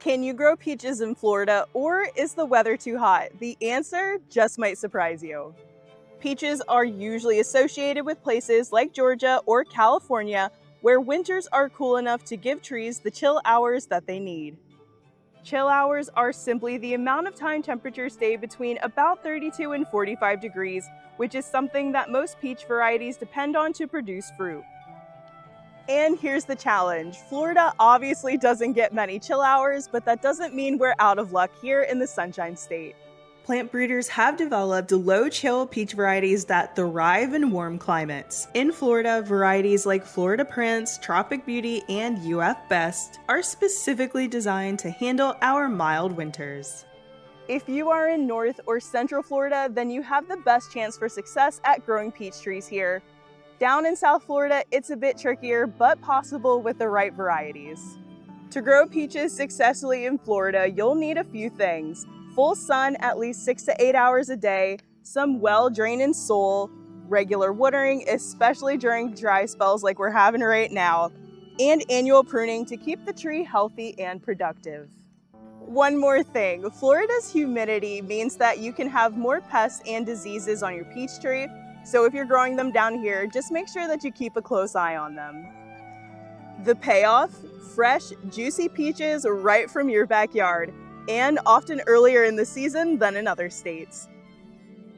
Can you grow peaches in Florida, or is the weather too hot? The answer just might surprise you. Peaches are usually associated with places like Georgia or California, where winters are cool enough to give trees the chill hours that they need. Chill hours are simply the amount of time temperatures stay between about 32 and 45 degrees, which is something that most peach varieties depend on to produce fruit. And here's the challenge. Florida obviously doesn't get many chill hours, but that doesn't mean we're out of luck here in the Sunshine State. Plant breeders have developed low-chill peach varieties that thrive in warm climates. In Florida, varieties like Florida Prince, Tropic Beauty, and UF Best are specifically designed to handle our mild winters. If you are in North or Central Florida, then you have the best chance for success at growing peach trees here. Down in South Florida, it's a bit trickier, but possible with the right varieties. To grow peaches successfully in Florida, you'll need a few things. Full sun at least 6 to 8 hours a day, some well-drained soil, regular watering, especially during dry spells like we're having right now, and annual pruning to keep the tree healthy and productive. One more thing, Florida's humidity means that you can have more pests and diseases on your peach tree, so if you're growing them down here, just make sure that you keep a close eye on them. The payoff? Fresh, juicy peaches right from your backyard, and often earlier in the season than in other states.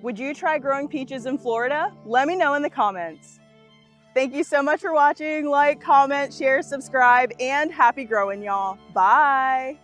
Would you try growing peaches in Florida? Let me know in the comments. Thank you so much for watching. Like, comment, share, subscribe, and happy growing, y'all. Bye.